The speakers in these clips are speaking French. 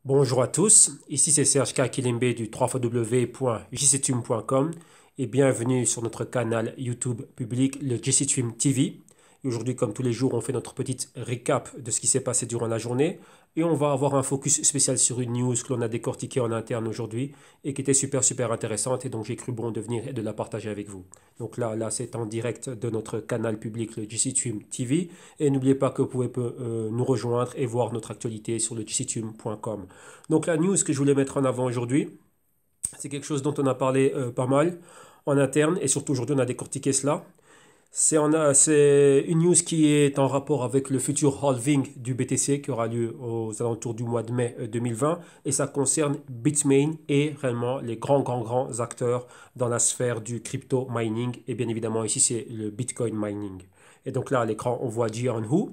Bonjour à tous, ici c'est Serge Kakilembe du www.jctune.com et bienvenue sur notre canal YouTube public, le JCTune TV. Et aujourd'hui, comme tous les jours, on fait notre petite récap de ce qui s'est passé durant la journée et on va avoir un focus spécial sur une news que l'on a décortiquée en interne aujourd'hui et qui était super intéressante et donc j'ai cru bon de venir et de la partager avec vous. Donc là c'est en direct de notre canal public, le JCTune TV et n'oubliez pas que vous pouvez nous rejoindre et voir notre actualité sur le jctune.com. Donc la news que je voulais mettre en avant aujourd'hui, c'est quelque chose dont on a parlé pas mal en interne et surtout aujourd'hui on a décortiqué cela. C'est une news qui est en rapport avec le futur halving du BTC qui aura lieu aux alentours du mois de mai 2020 et ça concerne Bitmain et réellement les grands acteurs dans la sphère du crypto mining et bien évidemment ici c'est le Bitcoin mining. Et donc là à l'écran on voit Jian Hu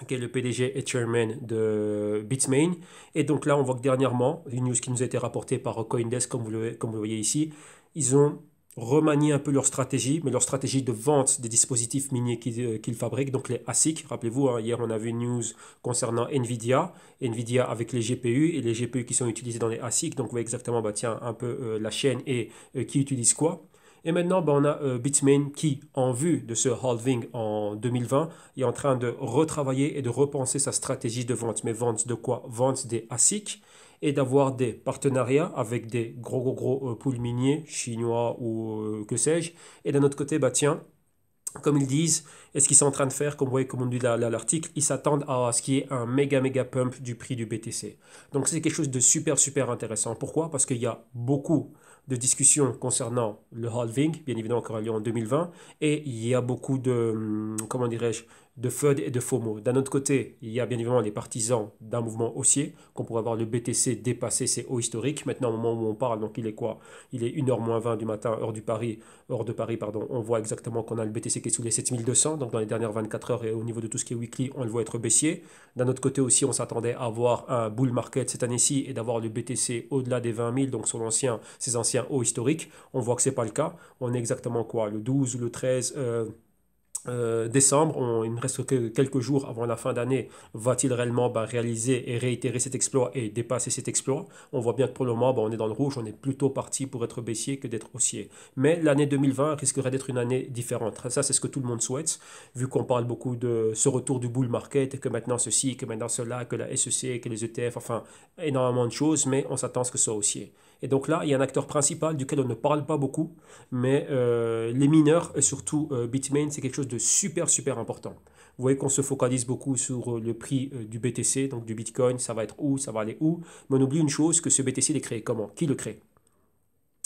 qui est le PDG et chairman de Bitmain. Et donc là, on voit que dernièrement, une news qui nous a été rapportée par CoinDesk, comme vous le voyez ici, ils ont remanié un peu leur stratégie, mais leur stratégie de vente des dispositifs miniers qu'ils fabriquent, donc les ASIC. Rappelez-vous, hein, hier on a vu une news concernant Nvidia, Nvidia avec les GPU et les GPU qui sont utilisés dans les ASIC. Donc vous voyez exactement bah, tiens, un peu la chaîne et qui utilise quoi. Et maintenant, ben, on a Bitmain qui, en vue de ce halving en 2020, est en train de retravailler et de repenser sa stratégie de vente. Mais vente de quoi? Vente des ASIC et d'avoir des partenariats avec des gros pools miniers chinois ou que sais-je. Et d'un autre côté, bah tiens, comme ils disent, et ce qu'ils sont en train de faire, comme vous voyez, comme on dit l'article, ils s'attendent à ce qu'il y ait un méga pump du prix du BTC. Donc c'est quelque chose de super intéressant. Pourquoi? Parce qu'il y a beaucoup de discussions concernant le halving, bien évidemment, qui aura lieu en 2020, et il y a beaucoup de, comment dirais-je, de FUD et de FOMO. D'un autre côté, il y a bien évidemment les partisans d'un mouvement haussier, qu'on pourrait voir le BTC dépasser ses hauts historiques. Maintenant, au moment où on parle, donc il est quoi? Il est 1h moins 20 du matin, heure de Paris, pardon. On voit exactement qu'on a le BTC qui est sous les 7200, donc dans les dernières 24 heures et au niveau de tout ce qui est weekly, on le voit être baissier. D'un autre côté aussi, on s'attendait à avoir un bull market cette année-ci et d'avoir le BTC au-delà des 20 000, donc sur ses anciens hauts historiques. On voit que ce n'est pas le cas. On est exactement quoi? Le 12 ou le 13 décembre, il ne reste que quelques jours avant la fin d'année, va-t-il réellement réaliser et réitérer cet exploit et dépasser cet exploit? On voit bien que pour le moment, on est dans le rouge, on est plutôt parti pour être baissier que d'être haussier. Mais l'année 2020 risquerait d'être une année différente. Ça, c'est ce que tout le monde souhaite, vu qu'on parle beaucoup de ce retour du bull market, et que maintenant ceci, que maintenant cela, que la SEC, que les ETF, enfin, énormément de choses, mais on s'attend à ce que ce soit haussier. Et donc là, il y a un acteur principal duquel on ne parle pas beaucoup, mais les mineurs, et surtout Bitmain, c'est quelque chose de super important. Vous voyez qu'on se focalise beaucoup sur le prix du BTC, donc du Bitcoin, ça va être où, ça va aller où, mais on oublie une chose, que ce BTC il est créé comment? Qui le crée?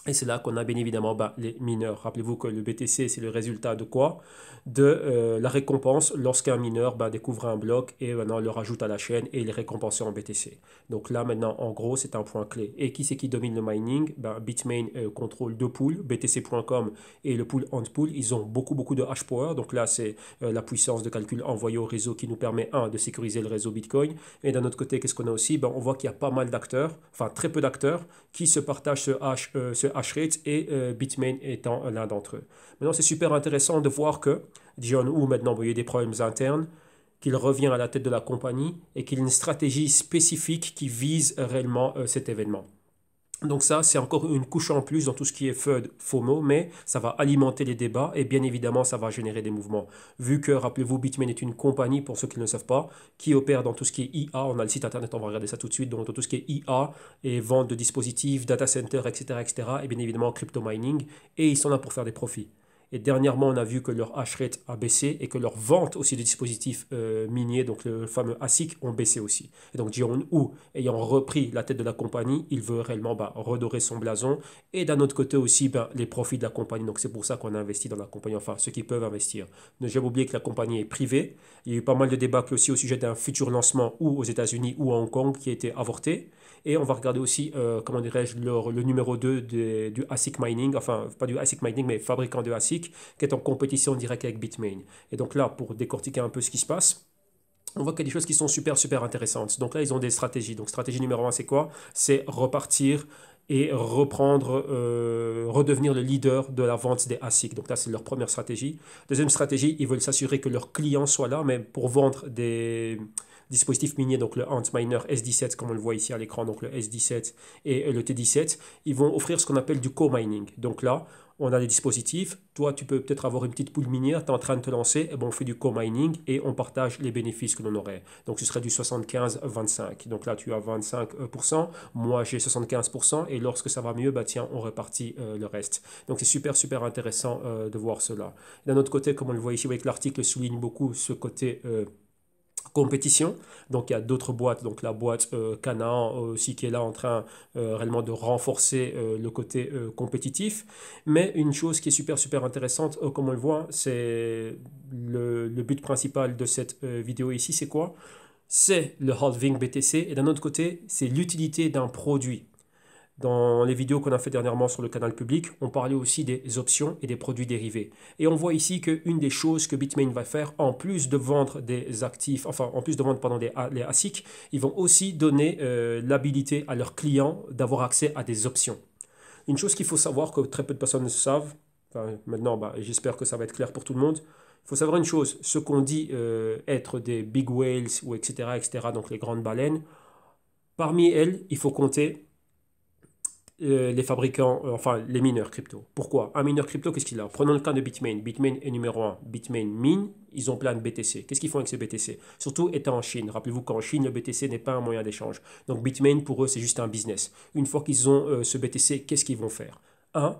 Et c'est là qu'on a bien évidemment les mineurs. Rappelez-vous que le BTC, c'est le résultat de quoi? De la récompense lorsqu'un mineur découvre un bloc et maintenant le rajoute à la chaîne et il est récompensé en BTC. Donc là maintenant, en gros, c'est un point clé. Et qui c'est qui domine le mining? Bitmain contrôle deux pools, BTC.com et le pool Antpool. Ils ont beaucoup de hash power. Donc là, c'est la puissance de calcul envoyée au réseau qui nous permet, un, de sécuriser le réseau Bitcoin. Et d'un autre côté, qu'est-ce qu'on a aussi? On voit qu'il y a pas mal d'acteurs, enfin très peu d'acteurs, qui se partagent ce hash rate et Bitmain étant l'un d'entre eux. Maintenant, c'est super intéressant de voir que John Wu, maintenant, il y a des problèmes internes, qu'il revient à la tête de la compagnie et qu'il a une stratégie spécifique qui vise réellement cet événement. Donc ça, c'est encore une couche en plus dans tout ce qui est FUD, FOMO, mais ça va alimenter les débats et bien évidemment, ça va générer des mouvements. Vu que, rappelez-vous, Bitmain est une compagnie, pour ceux qui ne le savent pas, qui opère dans tout ce qui est IA, on a le site internet, on va regarder ça tout de suite, donc dans tout ce qui est IA et vente de dispositifs, data center, etc., et bien évidemment crypto mining, et ils sont là pour faire des profits. Et dernièrement, on a vu que leur hash rate a baissé et que leur vente aussi de dispositifs miniers, donc le fameux ASIC, ont baissé aussi. Et donc Jiron Hu, ayant repris la tête de la compagnie, il veut réellement redorer son blason. Et d'un autre côté aussi, les profits de la compagnie. Donc c'est pour ça qu'on a investi dans la compagnie, enfin ceux qui peuvent investir. Ne jamais oublier que la compagnie est privée. Il y a eu pas mal de débats aussi au sujet d'un futur lancement ou aux États-Unis ou à Hong Kong qui a été avorté. Et on va regarder aussi, comment dirais-je, le numéro 2 du ASIC mining, enfin pas du ASIC mining, mais fabricant de ASIC, qui est en compétition directe avec Bitmain. Et donc là, pour décortiquer un peu ce qui se passe, on voit qu'il y a des choses qui sont super intéressantes. Donc là, ils ont des stratégies. Donc stratégie numéro un, c'est quoi? C'est repartir et reprendre, redevenir le leader de la vente des ASIC. Donc là, c'est leur première stratégie. Deuxième stratégie, ils veulent s'assurer que leurs clients soient là, mais pour vendre dispositifs miniers, donc le Antminer S17, comme on le voit ici à l'écran, donc le S17 et le T17, ils vont offrir ce qu'on appelle du co-mining. Donc là, on a des dispositifs, toi tu peux peut-être avoir une petite poule minière, tu es en train de te lancer, et ben on fait du co-mining et on partage les bénéfices que l'on aurait. Donc ce serait du 75-25. Donc là tu as 25%, moi j'ai 75%, et lorsque ça va mieux, bah tiens, on répartit le reste. Donc c'est super super intéressant de voir cela. D'un autre côté, comme on le voit ici, vous voyez que l'article souligne beaucoup ce côté compétition. Donc il y a d'autres boîtes, donc la boîte Canaan aussi qui est là en train réellement de renforcer le côté compétitif. Mais une chose qui est super super intéressante, comme on le voit, c'est le but principal de cette vidéo ici, c'est quoi? C'est le halving BTC, et d'un autre côté, c'est l'utilité d'un produit. Dans les vidéos qu'on a fait dernièrement sur le canal public, on parlait aussi des options et des produits dérivés. Et on voit ici qu'une des choses que Bitmain va faire, en plus de vendre des actifs, enfin en plus de vendre les ASIC, ils vont aussi donner l'habilité à leurs clients d'avoir accès à des options. Une chose qu'il faut savoir, que très peu de personnes savent, enfin, maintenant bah, j'espère que ça va être clair pour tout le monde, il faut savoir une chose, ce qu'on dit être des big whales ou etc., donc les grandes baleines, parmi elles, il faut compter les fabricants, enfin les mineurs crypto. Pourquoi? Un mineur crypto, qu'est-ce qu'il a? Prenons le cas de Bitmain. Bitmain est numéro un. Bitmain mine, ils ont plein de BTC. Qu'est-ce qu'ils font avec ces BTC? Surtout étant en Chine. Rappelez-vous qu'en Chine, le BTC n'est pas un moyen d'échange. Donc Bitmain, pour eux, c'est juste un business. Une fois qu'ils ont ce BTC, qu'est-ce qu'ils vont faire? Un,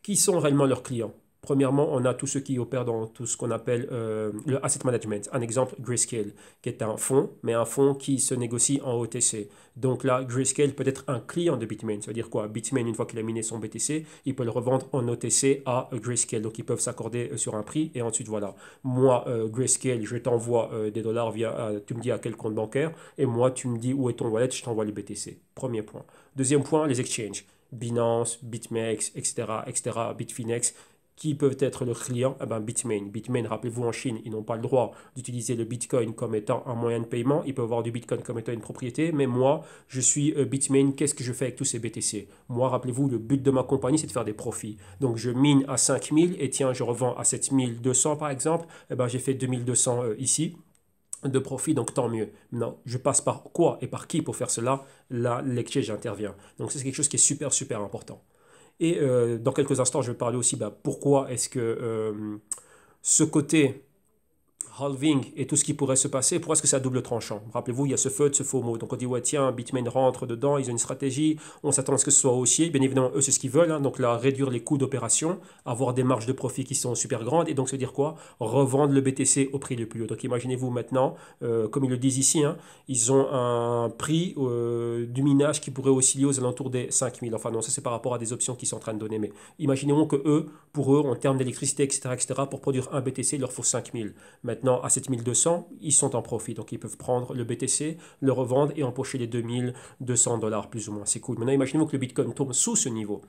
qui sont réellement leurs clients? Premièrement, on a tous ceux qui opèrent dans tout ce qu'on appelle le asset management. Un exemple, Grayscale, qui est un fonds, mais un fonds qui se négocie en OTC. Donc là, Grayscale peut être un client de Bitmain. Ça veut dire quoi? Bitmain, une fois qu'il a miné son BTC, il peut le revendre en OTC à Grayscale. Donc ils peuvent s'accorder sur un prix, et ensuite voilà. Moi, Grayscale, je t'envoie des dollars via, tu me dis à quel compte bancaire, et moi, tu me dis où est ton wallet, je t'envoie le BTC. Premier point. Deuxième point, les exchanges. Binance, BitMEX, etc., Bitfinex, qui peuvent être leurs clients? Eh ben Bitmain. Bitmain, rappelez-vous, en Chine, ils n'ont pas le droit d'utiliser le Bitcoin comme étant un moyen de paiement. Ils peuvent avoir du Bitcoin comme étant une propriété. Mais moi, je suis Bitmain. Qu'est-ce que je fais avec tous ces BTC? Moi, rappelez-vous, le but de ma compagnie, c'est de faire des profits. Donc, je mine à 5000 et tiens, je revends à 7200 par exemple. Eh ben, j'ai fait 2200 ici de profit, donc tant mieux. Non, je passe par quoi et par qui pour faire cela? Là, l'exchange intervient. Donc, c'est quelque chose qui est super, super important. Et dans quelques instants, je vais parler aussi pourquoi est-ce que ce côté halving et tout ce qui pourrait se passer, pourquoi est-ce que c'est à double tranchant? Rappelez-vous, il y a ce FUD, ce FOMO. Donc on dit, ouais, tiens, Bitmain rentre dedans, ils ont une stratégie, on s'attend à ce que ce soit haussier. Bien évidemment, eux, c'est ce qu'ils veulent. Hein. Donc là, réduire les coûts d'opération, avoir des marges de profit qui sont super grandes. Et donc, se dire quoi? Revendre le BTC au prix le plus haut. Donc imaginez-vous maintenant, comme ils le disent ici, hein, ils ont un prix du minage qui pourrait osciller aux alentours des 5000. Enfin non, ça c'est par rapport à des options qu'ils sont en train de donner. Mais imaginons que eux, pour eux, en termes d'électricité, etc., pour produire un BTC, il leur faut 5000. Maintenant, à 7200, ils sont en profit. Donc, ils peuvent prendre le BTC, le revendre et empocher les 2200 dollars plus ou moins. C'est cool. Maintenant, imaginez-vous que le Bitcoin tombe sous ce niveau.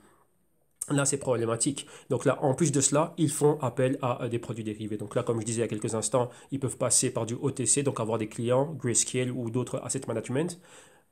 Là, c'est problématique. Donc là, en plus de cela, ils font appel à des produits dérivés. Donc là, comme je disais il y a quelques instants, ils peuvent passer par du OTC, donc avoir des clients, Grayscale ou d'autres asset management.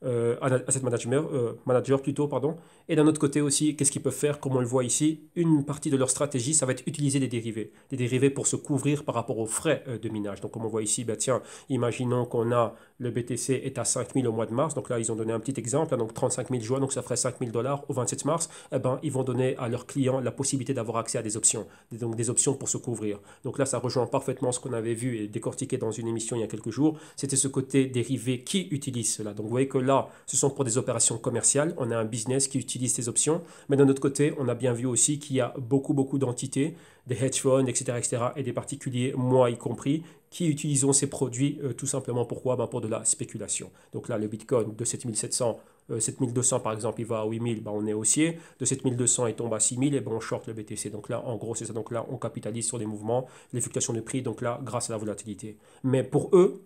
Asset manager plutôt, pardon. Et d'un autre côté aussi, qu'est-ce qu'ils peuvent faire? Comme on le voit ici, une partie de leur stratégie, ça va être utiliser des dérivés. Des dérivés pour se couvrir par rapport aux frais de minage. Donc comme on voit ici, bah, tiens, imaginons qu'on a le BTC est à 5000 au mois de mars. Donc là, ils ont donné un petit exemple, hein, donc 35 000 juin, donc ça ferait 5000 dollars au 27 mars. Eh ben, ils vont donner à leurs clients la possibilité d'avoir accès à des options. Donc des options pour se couvrir. Donc là, ça rejoint parfaitement ce qu'on avait vu et décortiqué dans une émission il y a quelques jours. C'était ce côté dérivé qui utilise cela. Donc vous voyez que là, ce sont pour des opérations commerciales. On a un business qui utilise ces options. Mais d'un autre côté, on a bien vu aussi qu'il y a beaucoup d'entités, des hedge funds, etc., et des particuliers, moi y compris, qui utilisent ces produits tout simplement pourquoi? Pour de la spéculation. Donc là, le Bitcoin de 7700, 7200 par exemple, il va à 8000, on est haussier. De 7200, il tombe à 6000, et on short le BTC. Donc là, en gros, c'est ça. Donc là, on capitalise sur les mouvements, les fluctuations de prix, donc là, grâce à la volatilité. Mais pour eux,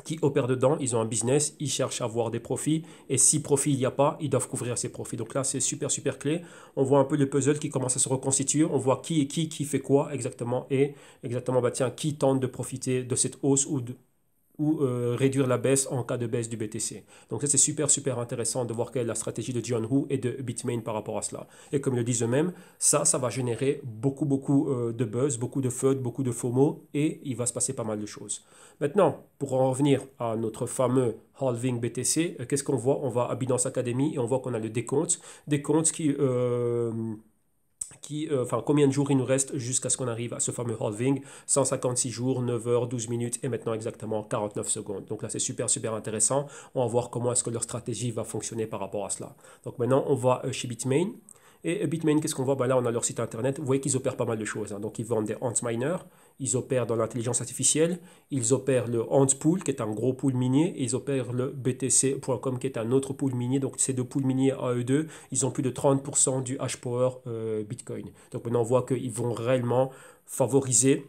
qui opèrent dedans, ils ont un business, ils cherchent à avoir des profits, et si profit il n'y a pas, ils doivent couvrir ces profits. Donc là, c'est super, super clé. On voit un peu le puzzle qui commence à se reconstituer, on voit qui est qui fait quoi exactement, et exactement, tiens, qui tente de profiter de cette hausse ou ou réduire la baisse en cas de baisse du BTC. Donc ça c'est super intéressant de voir quelle est la stratégie de Jianhu et de Bitmain par rapport à cela. Et comme le disent eux-mêmes, ça va générer beaucoup de buzz, beaucoup de FUD, beaucoup de FOMO et il va se passer pas mal de choses. Maintenant, pour en revenir à notre fameux halving BTC, qu'est-ce qu'on voit? On va à Binance Academy et on voit qu'on a le décompte enfin, combien de jours il nous reste jusqu'à ce qu'on arrive à ce fameux halving, 156 jours, 9 heures, 12 minutes et maintenant exactement 49 secondes. Donc là, c'est super intéressant. On va voir comment est-ce que leur stratégie va fonctionner par rapport à cela. Donc maintenant, on va chez Bitmain. Et Bitmain, qu'est-ce qu'on voit? Ben là, on a leur site internet. Vous voyez qu'ils opèrent pas mal de choses, hein. Donc, ils vendent des Antminer, ils opèrent dans l'intelligence artificielle, ils opèrent le Antpool, qui est un gros pool minier, et ils opèrent le BTC.com, qui est un autre pool minier. Donc, ces deux pools miniers à eux deux, ils ont plus de 30% du hash power Bitcoin. Donc, maintenant, on voit qu'ils vont réellement favoriser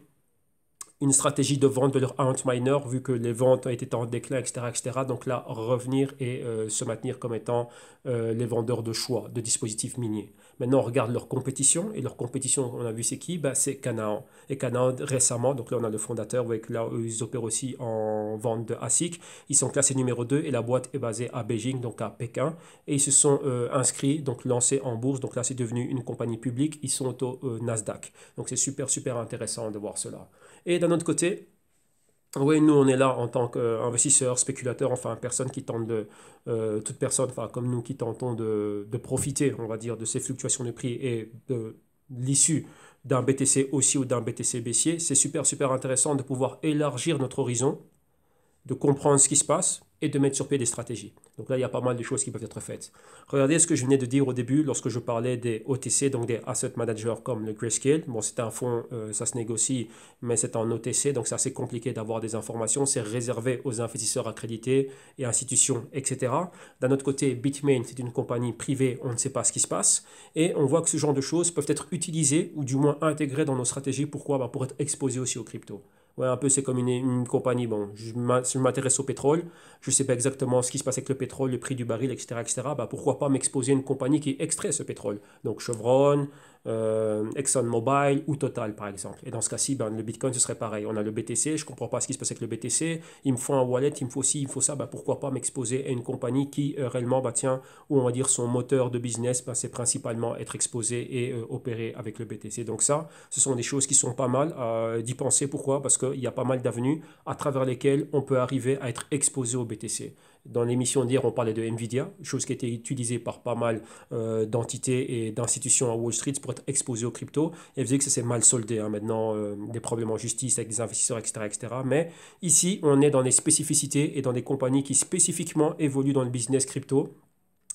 une stratégie de vente de leur Antminer, vu que les ventes ont été en déclin, etc. Donc là, revenir et se maintenir comme étant les vendeurs de choix de dispositifs miniers. Maintenant, on regarde leur compétition, et leur compétition, on a vu c'est qui? Ben, c'est Canaan. Et Canaan, récemment, donc là on a le fondateur, avec là ils opèrent aussi en vente de ASIC, ils sont classés numéro 2 et la boîte est basée à Beijing, donc à Pékin, et ils se sont inscrits, donc lancés en bourse, donc là c'est devenu une compagnie publique, ils sont au Nasdaq. Donc c'est super intéressant de voir cela. Et d'un autre côté, oui, nous on est là en tant qu'investisseurs, spéculateurs, enfin personne qui tente toute personne, enfin comme nous qui tentons de profiter, on va dire, de ces fluctuations de prix et de l'issue d'un BTC haussier ou d'un BTC baissier. C'est super intéressant de pouvoir élargir notre horizon, de comprendre ce qui se passe et de mettre sur pied des stratégies. Donc là, il y a pas mal de choses qui peuvent être faites. Regardez ce que je venais de dire au début lorsque je parlais des OTC, donc des Asset Managers comme le Grayscale. Bon, c'est un fonds, ça se négocie, mais c'est en OTC, donc c'est assez compliqué d'avoir des informations. C'est réservé aux investisseurs accrédités et institutions, etc. D'un autre côté, Bitmain, c'est une compagnie privée, on ne sait pas ce qui se passe. Et on voit que ce genre de choses peuvent être utilisées ou du moins intégrées dans nos stratégies. Pourquoi? Ben, pour être exposées aussi aux cryptos. Ouais, un peu, c'est comme une compagnie. Bon, je m'intéresse au pétrole. Je ne sais pas exactement ce qui se passe avec le pétrole, le prix du baril, etc. Bah, pourquoi pas m'exposer à une compagnie qui extrait ce pétrole? Donc Chevron, ExxonMobil ou Total, par exemple. Et dans ce cas-ci, ben, le Bitcoin, ce serait pareil. On a le BTC, je ne comprends pas ce qui se passe avec le BTC. Il me faut un wallet, il me faut ci, il me faut ça. Ben, pourquoi pas m'exposer à une compagnie qui réellement, bah, tiens, ou on va dire son moteur de business, ben, c'est principalement être exposé et opérer avec le BTC. Donc ça, ce sont des choses qui sont pas mal d'y penser. Pourquoi? Parce qu'il y a pas mal d'avenues à travers lesquelles on peut arriver à être exposé au BTC. Dans l'émission d'hier, on parlait de Nvidia, chose qui a été utilisée par pas mal d'entités et d'institutions à Wall Street pour être exposées aux cryptos. Et vous savez que ça s'est mal soldé, hein, maintenant, des problèmes en justice avec des investisseurs, etc. Mais ici, on est dans des spécificités et dans des compagnies qui spécifiquement évoluent dans le business crypto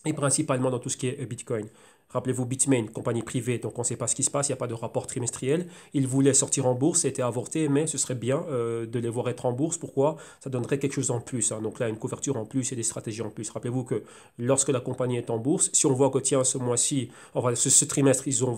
et principalement dans tout ce qui est Bitcoin. Rappelez-vous, Bitmain, compagnie privée, donc on ne sait pas ce qui se passe, il n'y a pas de rapport trimestriel. Ils voulaient sortir en bourse, c'était avorté, mais ce serait bien de les voir être en bourse. Pourquoi? Ça donnerait quelque chose en plus, hein. Donc là, une couverture en plus et des stratégies en plus. Rappelez-vous que lorsque la compagnie est en bourse, si on voit que tiens, ce mois-ci, enfin ce trimestre, ils ont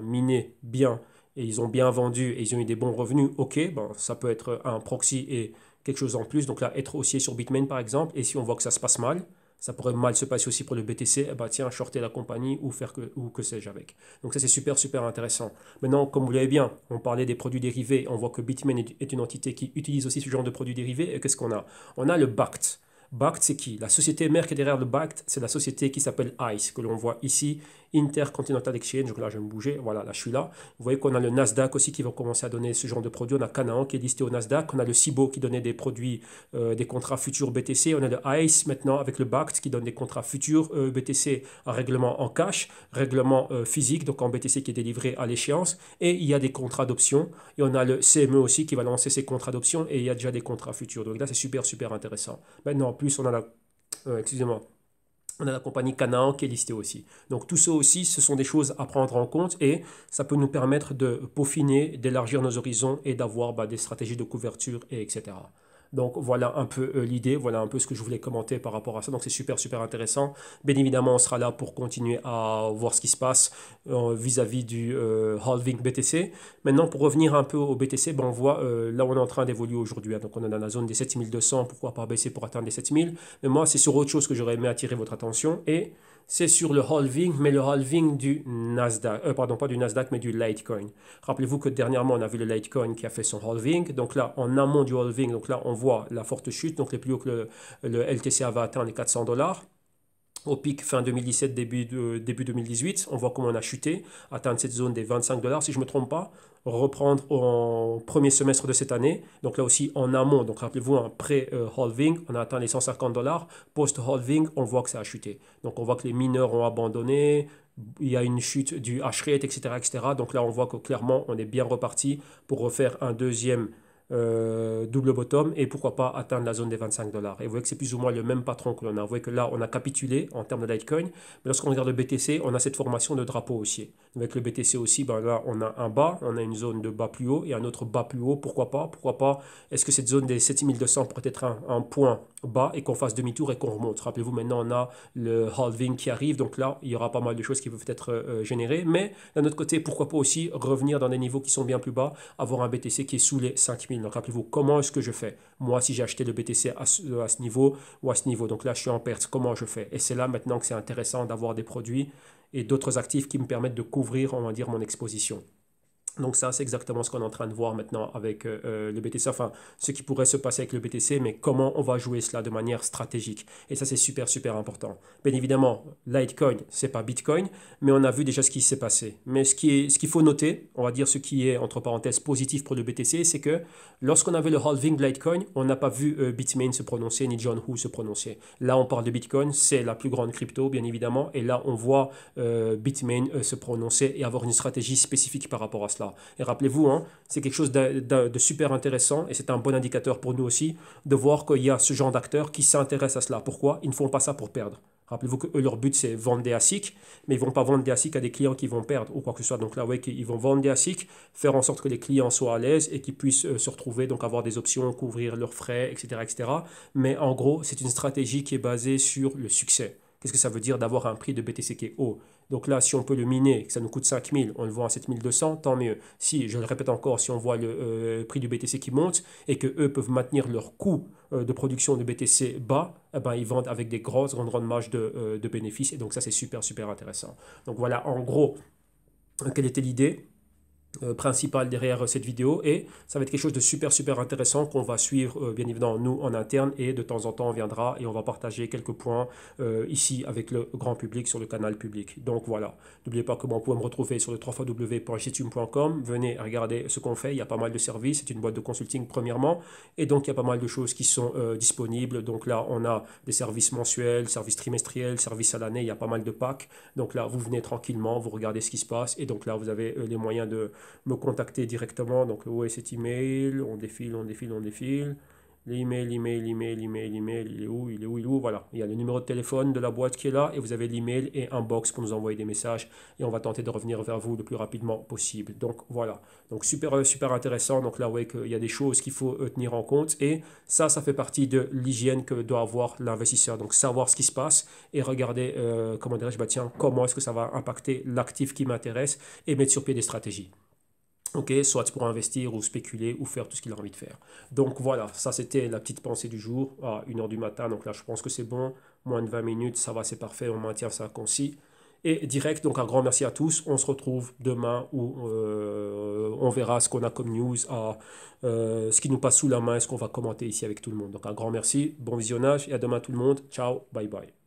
miné bien et ils ont bien vendu et ils ont eu des bons revenus, ok, ben, ça peut être un proxy et quelque chose en plus. Donc là, être haussier sur Bitmain par exemple, et si on voit que ça se passe mal, ça pourrait mal se passer aussi pour le BTC, eh ben tiens, shorter la compagnie ou faire ou que sais-je avec. Donc ça c'est super intéressant. Maintenant, comme vous l'avez bien, on parlait des produits dérivés, on voit que Bitmain est une entité qui utilise aussi ce genre de produits dérivés. Et qu'est-ce qu'on a? On a le BACT. BACT, c'est qui? La société mère qui est derrière le BACT, c'est la société qui s'appelle ICE, que l'on voit ici, Intercontinental Exchange. Donc là, je vais me bouger. Voilà, là, je suis là. Vous voyez qu'on a le Nasdaq aussi qui va commencer à donner ce genre de produits. On a Canaan qui est listé au Nasdaq. On a le CIBO qui donnait des produits, des contrats futurs BTC. On a le ICE maintenant avec le BACT qui donne des contrats futurs BTC en règlement en cash, règlement physique, donc en BTC qui est délivré à l'échéance. Et il y a des contrats d'options. Et on a le CME aussi qui va lancer ses contrats d'options. Et il y a déjà des contrats futurs. Donc là, c'est super intéressant. Maintenant, en plus, on a la... excusez-moi. On a la compagnie Canaan qui est listée aussi. Donc tout ça aussi, ce sont des choses à prendre en compte et ça peut nous permettre de peaufiner, d'élargir nos horizons et d'avoir des stratégies de couverture, et etc. Donc voilà un peu l'idée, voilà un peu ce que je voulais commenter par rapport à ça. Donc c'est super intéressant. Bien évidemment, on sera là pour continuer à voir ce qui se passe vis-à-vis du halving BTC. Maintenant, pour revenir un peu au BTC, on voit là où on est en train d'évoluer aujourd'hui, hein. Donc on est dans la zone des 7200, pourquoi pas baisser pour atteindre les 7000. Mais moi, c'est sur autre chose que j'aurais aimé attirer votre attention. Et c'est sur le halving, mais le halving du Nasdaq, pardon, pas du Nasdaq, mais du Litecoin. Rappelez-vous que dernièrement, on a vu le Litecoin qui a fait son halving. Donc là, en amont du halving, donc là, on voit la forte chute. Donc les plus hauts que le LTC avait atteint les 400 $. Au pic fin 2017, début 2018, on voit comment on a chuté, atteindre cette zone des 25 $, si je ne me trompe pas, reprendre au premier semestre de cette année. Donc là aussi en amont, donc rappelez-vous, un pré-halving, on a atteint les 150 $. Post-halving, on voit que ça a chuté. Donc on voit que les mineurs ont abandonné, il y a une chute du hash rate, etc., etc. Donc là, on voit que clairement, on est bien reparti pour refaire un deuxième double bottom et pourquoi pas atteindre la zone des 25 $. Et vous voyez que c'est plus ou moins le même patron que l'on a. Vous voyez que là, on a capitulé en termes de Litecoin. Mais lorsqu'on regarde le BTC, on a cette formation de drapeau haussier. Avec le BTC aussi, ben là, on a un bas, on a une zone de bas plus haut et un autre bas plus haut. Pourquoi pas? Pourquoi pas? Est-ce que cette zone des 7200 pourrait être un point bas et qu'on fasse demi-tour et qu'on remonte? Rappelez-vous, maintenant, on a le halving qui arrive. Donc là, il y aura pas mal de choses qui peuvent être générées. Mais d'un autre côté, pourquoi pas aussi revenir dans des niveaux qui sont bien plus bas, avoir un BTC qui est sous les 5000. Donc rappelez-vous, comment est-ce que je fais? Moi, si j'ai acheté le BTC à ce niveau ou à ce niveau, donc là, je suis en perte, comment je fais? Et c'est là maintenant que c'est intéressant d'avoir des produits et d'autres actifs qui me permettent de couvrir, on va dire, mon exposition. Donc ça, c'est exactement ce qu'on est en train de voir maintenant avec le BTC, enfin ce qui pourrait se passer avec le BTC, mais comment on va jouer cela de manière stratégique. Et ça, c'est super, super important. Bien évidemment, Litecoin, c'est pas Bitcoin, mais on a vu déjà ce qui s'est passé. Mais ce qu'il faut noter, on va dire ce qui est, entre parenthèses, positif pour le BTC, c'est que lorsqu'on avait le halving de Litecoin, on n'a pas vu Bitmain se prononcer, ni John Hu se prononcer. Là, on parle de Bitcoin, c'est la plus grande crypto, bien évidemment, et là, on voit Bitmain se prononcer et avoir une stratégie spécifique par rapport à cela. Et rappelez-vous, hein, c'est quelque chose de super intéressant et c'est un bon indicateur pour nous aussi de voir qu'il y a ce genre d'acteurs qui s'intéressent à cela. Pourquoi? Ils ne font pas ça pour perdre. Rappelez-vous que eux, leur but, c'est vendre des ASIC, mais ils ne vont pas vendre des ASIC à des clients qui vont perdre ou quoi que ce soit. Donc là, ouais, ils vont vendre des ASIC, faire en sorte que les clients soient à l'aise et qu'ils puissent se retrouver, donc avoir des options, couvrir leurs frais, etc., etc. Mais en gros, c'est une stratégie qui est basée sur le succès. Qu'est-ce que ça veut dire d'avoir un prix de BTC qui est haut? Donc là, si on peut le miner, que ça nous coûte 5000, on le vend à 7200, tant mieux. Si, je le répète encore, si on voit le prix du BTC qui monte et qu'eux peuvent maintenir leur coût de production de BTC bas, eh ben, ils vendent avec des grandes marges de bénéfices. Et donc ça, c'est super, super intéressant. Donc voilà, en gros, quelle était l'idée principal derrière cette vidéo et ça va être quelque chose de super super intéressant qu'on va suivre bien évidemment nous en interne et de temps en temps on viendra et on va partager quelques points ici avec le grand public sur le canal public. Donc voilà, n'oubliez pas comment vous pouvez me retrouver sur le www.jitume.com, venez regarder ce qu'on fait, il y a pas mal de services, c'est une boîte de consulting premièrement et donc il y a pas mal de choses qui sont disponibles. Donc là on a des services mensuels, services trimestriels, services à l'année, il y a pas mal de packs. Donc là vous venez tranquillement, vous regardez ce qui se passe et donc là vous avez les moyens de me contacter directement. Donc, où est cet email? On défile, on défile, on défile. L'email, il est où? Il est où? Il est où? Voilà. Il y a le numéro de téléphone de la boîte qui est là et vous avez l'email et un box pour nous envoyer des messages et on va tenter de revenir vers vous le plus rapidement possible. Donc, voilà. Donc, super, super intéressant. Donc, là, vous voyez qu'il y a des choses qu'il faut tenir en compte et ça fait partie de l'hygiène que doit avoir l'investisseur. Donc, savoir ce qui se passe et regarder, comment dirais-je, bah, tiens, comment est-ce que ça va impacter l'actif qui m'intéresse et mettre sur pied des stratégies. Ok, soit pour investir ou spéculer ou faire tout ce qu'il a envie de faire. Donc voilà, ça c'était la petite pensée du jour à 1h du matin. Donc là, je pense que c'est bon. Moins de 20 minutes, ça va, c'est parfait. On maintient ça concis. Et direct, donc un grand merci à tous. On se retrouve demain où on verra ce qu'on a comme news, ce qui nous passe sous la main, ce qu'on va commenter ici avec tout le monde. Donc un grand merci, bon visionnage et à demain tout le monde. Ciao, bye bye.